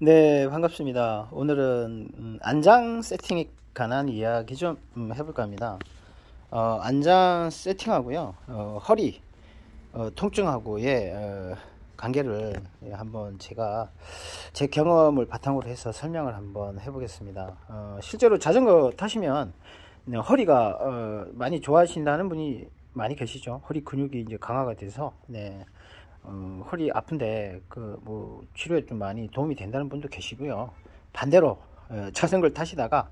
네, 반갑습니다. 오늘은 안장 세팅에 관한 이야기 좀 해볼까 합니다. 안장 세팅하고요, 허리 통증하고의 관계를 한번 제가 제 경험을 바탕으로 해서 설명을 한번 해보겠습니다. 실제로 자전거 타시면 네, 허리가 많이 좋아하신다는 분이 많이 계시죠. 허리 근육이 이제 강화가 돼서 네, 허리 아픈데 그 뭐 치료에 좀 많이 도움이 된다는 분도 계시고요. 반대로 자전거를 타시다가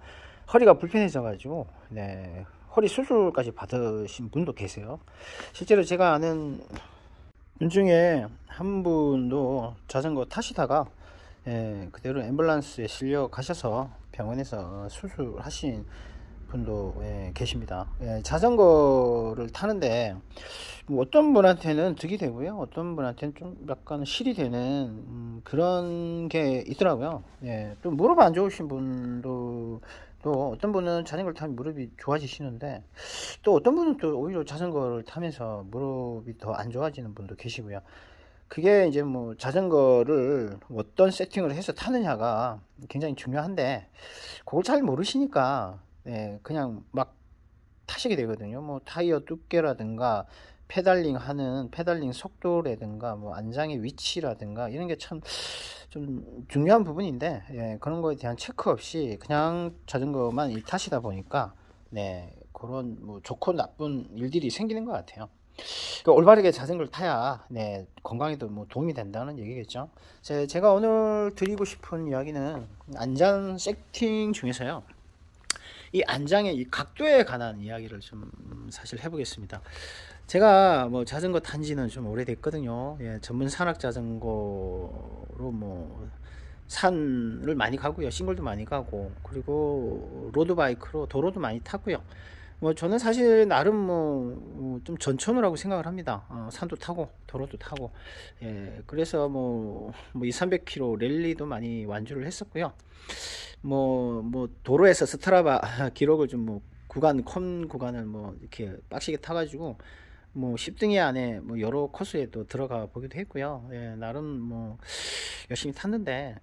허리가 불편해져 가지고 네, 허리 수술까지 받으신 분도 계세요. 실제로 제가 아는 분 중에 한 분도 자전거 타시다가 그대로 앰뷸런스에 실려 가셔서 병원에서 수술하신 분도 계십니다. 자전거를 타는데 뭐 어떤 분한테는 득이 되고요, 어떤 분한테는 좀 약간 실이 되는 그런 게 있더라고요. 또 무릎 안 좋으신 분도 또 어떤 분은 자전거를 타면 무릎이 좋아지시는데 또 어떤 분은 또 오히려 자전거를 타면서 무릎이 더 안 좋아지는 분도 계시고요. 그게 이제 뭐 자전거를 어떤 세팅을 해서 타느냐가 굉장히 중요한데 그걸 잘 모르시니까 그냥 막 타시게 되거든요. 뭐 타이어 두께라든가 페달링 속도라든가 뭐 안장의 위치라든가 이런 게 참 좀 중요한 부분인데 그런 거에 대한 체크 없이 그냥 자전거만 타시다 보니까 그런 뭐 좋고 나쁜 일들이 생기는 것 같아요. 그러니까 올바르게 자전거를 타야 건강에도 뭐 도움이 된다는 얘기겠죠. 제가 오늘 드리고 싶은 이야기는 안전 세팅 중에서요, 이 안장의 이 각도에 관한 이야기를 좀 사실 해보겠습니다. 제가 뭐 자전거 탄 지는 좀 오래됐거든요. 전문 산악 자전거로 뭐 산을 많이 가고요, 싱글도 많이 가고, 그리고 로드바이크로 도로도 많이 타고요. 뭐 저는 사실 나름 뭐 좀 전천후라고 생각을 합니다. 산도 타고 도로도 타고, 그래서 뭐 2, 300km 랠리도 많이 완주를 했었고요. 뭐 도로에서 스트라바 기록을 좀 뭐 컴 구간을 뭐 이렇게 빡시게 타가지고 뭐 10등위 안에 뭐 여러 코스에 또 들어가 보기도 했고요. 나름 뭐 열심히 탔는데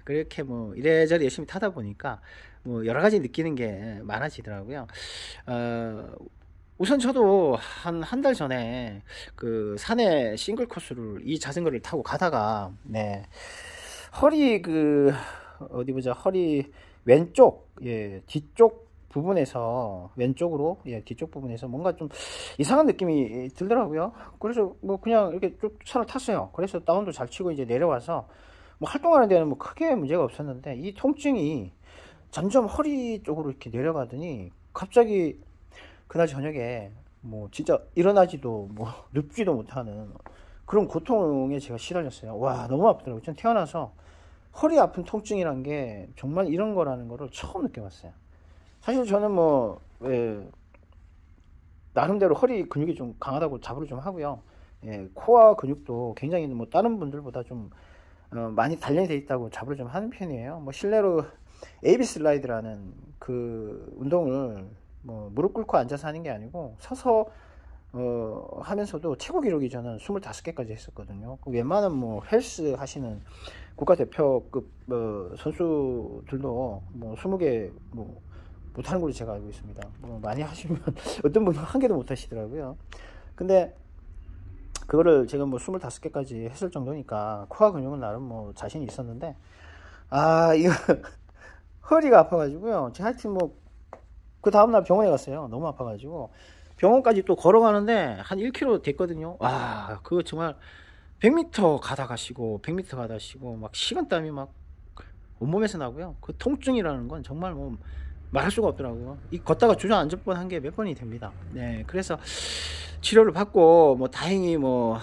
그렇게 뭐 이래저래 열심히 타다 보니까 뭐 여러 가지 느끼는 게 많아지더라고요. 우선 저도 한 달 전에 그 산에 싱글 코스를 이 자전거를 타고 가다가 허리 어디 보자, 허리 왼쪽 뒤쪽 부분에서 왼쪽으로 뒤쪽 부분에서 뭔가 좀 이상한 느낌이 들더라고요. 그래서 뭐 그냥 이렇게 쭉 산을 탔어요. 그래서 다운도 잘 치고 이제 내려와서 뭐 활동하는 데는 뭐 크게 문제가 없었는데 이 통증이 점점 허리 쪽으로 이렇게 내려가더니 갑자기 그날 저녁에 뭐 진짜 일어나지도 뭐 눕지도 못하는 그런 고통에 제가 시달렸어요. 와, 너무 아프더라고요. 전 태어나서 허리 아픈 통증이란 게 정말 이런 거라는 거를 처음 느껴봤어요. 사실 저는 뭐 나름대로 허리 근육이 좀 강하다고 자부를 좀 하고요. 코어 근육도 굉장히 뭐 다른 분들보다 좀 많이 단련이 돼 있다고 자부를 좀 하는 편이에요. 뭐 실내로 AB 슬라이드라는 그 운동을 뭐 무릎 꿇고 앉아서 하는 게 아니고 서서 하면서도 최고 기록이 저는 25개까지 했었거든요. 웬만한 뭐 헬스 하시는 국가대표급 선수들도 뭐 20개 뭐 못하는 걸로 제가 알고 있습니다. 뭐 많이 하시면 어떤 분은 한 개도 못 하시더라고요. 근데 그거를 제가 뭐 25개까지 했을 정도니까 코어 근육은 나름 뭐 자신이 있었는데 이거 허리가 아파가지고요. 제가 하여튼 뭐 그 다음날 병원에 갔어요. 너무 아파가지고 병원까지 또 걸어가는데 한 1km 됐거든요. 와, 그거 정말 100m 가다 가시고 100m 가다 가시고 막 식은땀이 막 온몸에서 나고요. 그 통증이라는 건 정말 뭐 말할 수가 없더라고요. 이 걷다가 주저앉을 뻔한 게 몇 번이 됩니다. 그래서 치료를 받고 뭐 다행히 뭐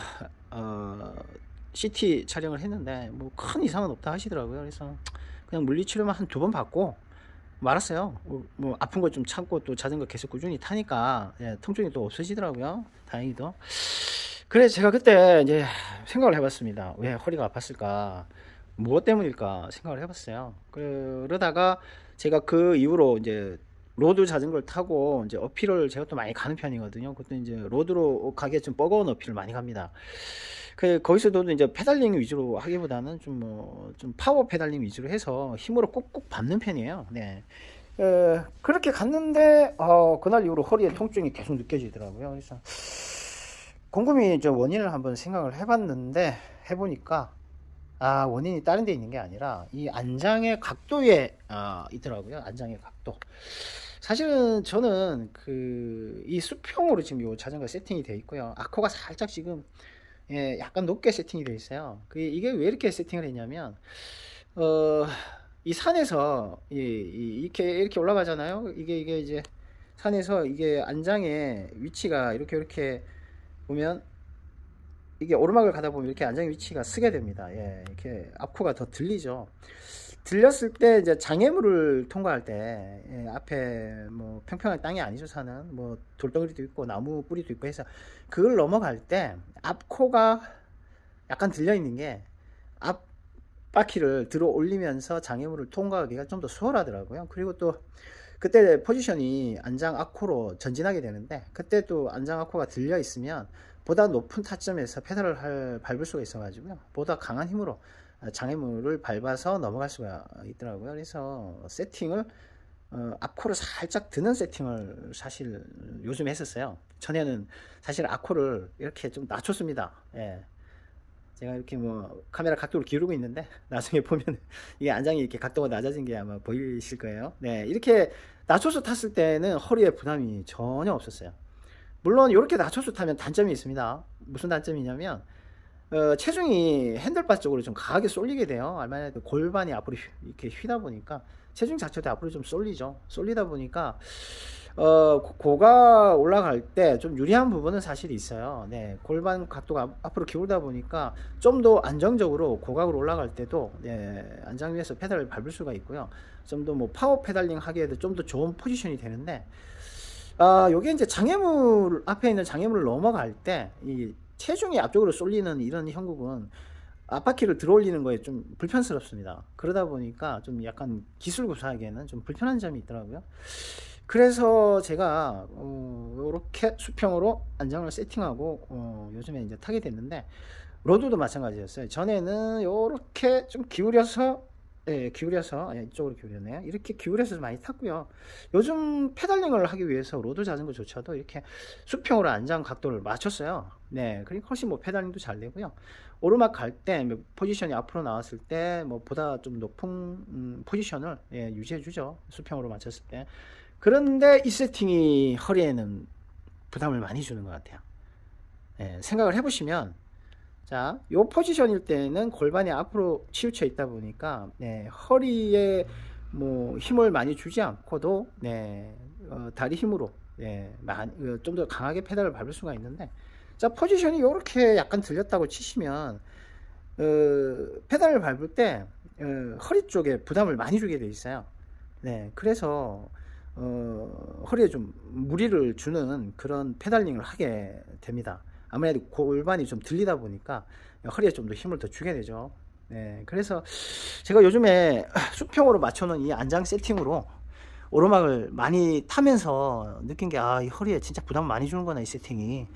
CT 촬영을 했는데 뭐 큰 이상은 없다 하시더라고요. 그래서 그냥 물리치료만 한 2번 받고 말았어요. 뭐 아픈 거 좀 참고 또 자전거 계속 꾸준히 타니까 통증이 또 없어지더라고요. 다행히도. 그래서 제가 그때 이제 생각을 해봤습니다. 왜 허리가 아팠을까? 무엇 때문일까 생각을 해봤어요. 그러다가 제가 그 이후로 이제 로드 자전거를 타고 이제 어필을 제가 또 많이 가는 편이거든요. 그때 이제 로드로 가기에 좀 버거운 어필을 많이 갑니다. 거기서도 이제 페달링 위주로 하기보다는 좀 파워 페달링 위주로 해서 힘으로 꾹꾹 밟는 편이에요. 네. 그렇게 갔는데, 그날 이후로 허리에 통증이 계속 느껴지더라고요. 그래서 곰곰이 원인을 한번 생각을 해봤는데, 해보니까, 원인이 다른 데 있는 게 아니라, 이 안장의 각도에, 있더라고요. 안장의 각도. 사실은 저는 이 수평으로 지금 이 자전거 세팅이 되어 있고요. 아코가 살짝 지금 약간 높게 세팅이 되어 있어요. 이게 왜 이렇게 세팅을 했냐면 이 산에서 이렇게 올라가잖아요. 이게 이제 산에서 이게 안장의 위치가 이렇게 보면 이게 오르막을 가다 보면 이렇게 안장의 위치가 쓰게 됩니다. 이렇게 앞코가 더 들리죠. 들렸을 때 이제 장애물을 통과할 때 앞에 뭐 평평한 땅이 아니죠. 산은 뭐 돌덩어리도 있고 나무 뿌리도 있고 해서 그걸 넘어갈 때 앞코가 약간 들려 있는 게 앞 바퀴를 들어 올리면서 장애물을 통과하기가 좀 더 수월하더라고요. 그리고 또 그때 포지션이 안장 앞코로 전진하게 되는데 그때 또 안장 앞코가 들려 있으면 보다 높은 타점에서 페달을 밟을 수가 있어 가지고요. 보다 강한 힘으로 장애물을 밟아서 넘어갈 수가 있더라고요. 그래서 세팅을 앞코를 살짝 드는 세팅을 사실 요즘 했었어요. 전에는 사실 앞코를 이렇게 좀 낮췄습니다. 제가 이렇게 뭐 카메라 각도를 기울이고 있는데 나중에 보면 이게 안장이 이렇게 각도가 낮아진 게 아마 보이실 거예요. 이렇게 낮춰서 탔을 때는 허리에 부담이 전혀 없었어요. 물론 이렇게 낮춰서 타면 단점이 있습니다. 무슨 단점이냐면 체중이 핸들바 쪽으로 좀 강하게 쏠리게 돼요. 얼마나 해도 골반이 앞으로 이렇게 휘다 보니까 체중 자체도 앞으로 좀 쏠리죠. 쏠리다 보니까 고가 올라갈 때 좀 유리한 부분은 사실 있어요. 골반 각도가 앞으로 기울다 보니까 좀 더 안정적으로 고각으로 올라갈 때도 안장 위에서 페달을 밟을 수가 있고요. 좀 더 뭐 파워 페달링 하기에도 좀 더 좋은 포지션이 되는데 요게 이제 장애물 앞에 있는 장애물을 넘어갈 때 이 체중이 앞쪽으로 쏠리는 이런 형국은 앞바퀴를 들어 올리는 거에 좀 불편스럽습니다. 그러다 보니까 좀 약간 기술 구사하기에는 좀 불편한 점이 있더라고요. 그래서 제가 이렇게 수평으로 안장을 세팅하고 요즘에 이제 타게 됐는데 로드도 마찬가지였어요. 전에는 이렇게 좀 기울여서 이쪽으로 기울였네요. 이렇게 기울여서 많이 탔고요. 요즘 페달링을 하기 위해서 로드 자전거조차도 이렇게 수평으로 안장 각도를 맞췄어요. 그러니까 훨씬 뭐 페달링도 잘 되고요. 오르막 갈 때 포지션이 앞으로 나왔을 때 뭐 보다 좀 높은 포지션을 유지해 주죠. 수평으로 맞췄을 때. 그런데 이 세팅이 허리에는 부담을 많이 주는 것 같아요. 생각을 해보시면 자, 요 포지션일 때는 골반이 앞으로 치우쳐 있다 보니까 허리에 뭐 힘을 많이 주지 않고도 다리 힘으로 좀 더 강하게 페달을 밟을 수가 있는데 자, 포지션이 이렇게 약간 들렸다고 치시면 페달을 밟을 때 허리 쪽에 부담을 많이 주게 돼 있어요. 그래서 허리에 좀 무리를 주는 그런 페달링을 하게 됩니다. 아무래도 골반이 좀 들리다 보니까 허리에 좀 더 힘을 더 주게 되죠. 그래서 제가 요즘에 수평으로 맞춰놓은 이 안장 세팅으로 오르막을 많이 타면서 느낀 게 이 허리에 진짜 부담 많이 주는구나 이 세팅이.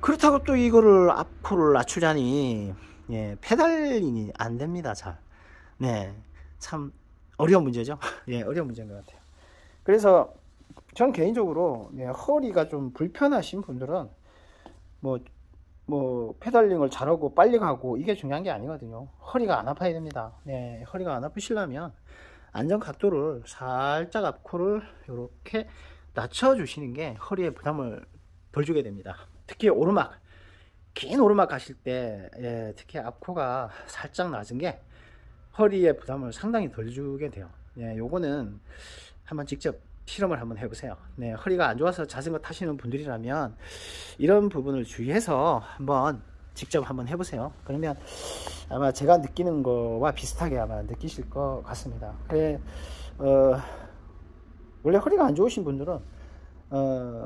그렇다고 또 이거를 앞코를 낮추자니 페달링이 안 됩니다. 잘. 참 어려운 문제죠. 어려운 문제인 것 같아요. 그래서 전 개인적으로 허리가 좀 불편하신 분들은 뭐 페달링을 잘하고 빨리 가고 이게 중요한 게 아니거든요. 허리가 안 아파야 됩니다. 허리가 안 아프시려면 안전 각도를 살짝 앞코를 이렇게 낮춰 주시는 게 허리에 부담을 덜 주게 됩니다. 특히 오르막, 긴 오르막 가실 때 특히 앞코가 살짝 낮은 게 허리에 부담을 상당히 덜 주게 돼요. 요거는 한번 직접 실험을 한번 해보세요. 허리가 안 좋아서 자전거 타시는 분들이라면 이런 부분을 주의해서 직접 한번 해보세요. 그러면 아마 제가 느끼는 거와 비슷하게 아마 느끼실 것 같습니다. 원래 허리가 안 좋으신 분들은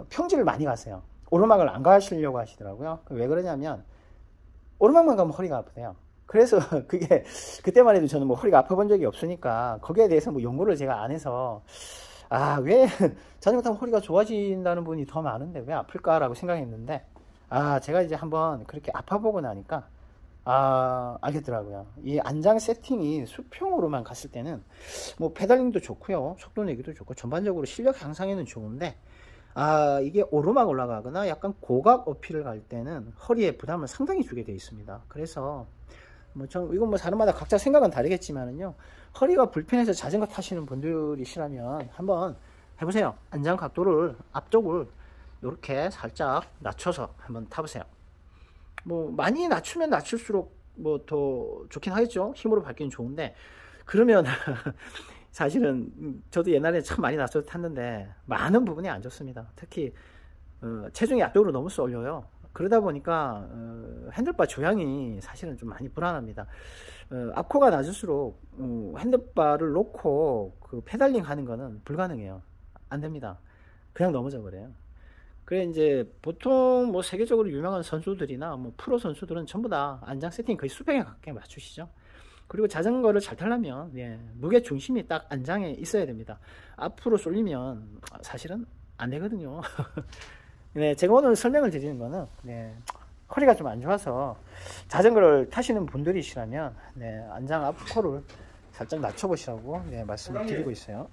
평지를 많이 가세요. 오르막을 안 가시려고 하시더라고요. 왜 그러냐면 오르막만 가면 허리가 아프대요. 그래서 그때만 해도 저는 뭐 허리가 아파본 적이 없으니까 거기에 대해서 뭐 연구를 제가 안 해서 왜 자전거 타면 허리가 좋아진다는 분이 더 많은데 왜 아플까라고 생각했는데 제가 이제 한번 그렇게 아파보고 나니까 알겠더라고요. 이 안장 세팅이 수평으로만 갔을 때는 뭐 페달링도 좋고요, 속도 내기도 좋고 전반적으로 실력 향상에는 좋은데, 이게 오르막 올라가거나 약간 고각 어필을 갈 때는 허리에 부담을 상당히 주게 되어 있습니다. 그래서 이건 뭐 사람마다 각자 생각은 다르겠지만은요, 허리가 불편해서 자전거 타시는 분들이시라면 한번 해보세요. 안장 각도를 앞쪽을 이렇게 살짝 낮춰서 한번 타보세요. 뭐 많이 낮추면 낮출수록 뭐 더 좋긴 하겠죠. 힘으로 밟기는 좋은데, 그러면 사실은 저도 옛날에 참 많이 낮춰서 탔는데 많은 부분이 안 좋습니다. 특히 체중이 앞쪽으로 너무 쏠려요. 그러다 보니까 핸들바 조향이 사실은 좀 많이 불안합니다. 앞코가 낮을수록 핸들바를 놓고 그 페달링 하는 거는 불가능해요. 안 됩니다. 그냥 넘어져 버려요. 그래 이제 보통 뭐 세계적으로 유명한 선수들이나 뭐 프로 선수들은 전부 다 안장 세팅 거의 수평에 가깝게 맞추시죠. 그리고 자전거를 잘 타려면 무게 중심이 딱 안장에 있어야 됩니다. 앞으로 쏠리면 사실은 안 되거든요. 제가 오늘 설명을 드리는 거는 허리가 좀 안 좋아서 자전거를 타시는 분들이시라면 안장 앞코를 살짝 낮춰 보시라고 말씀을 드리고 있어요.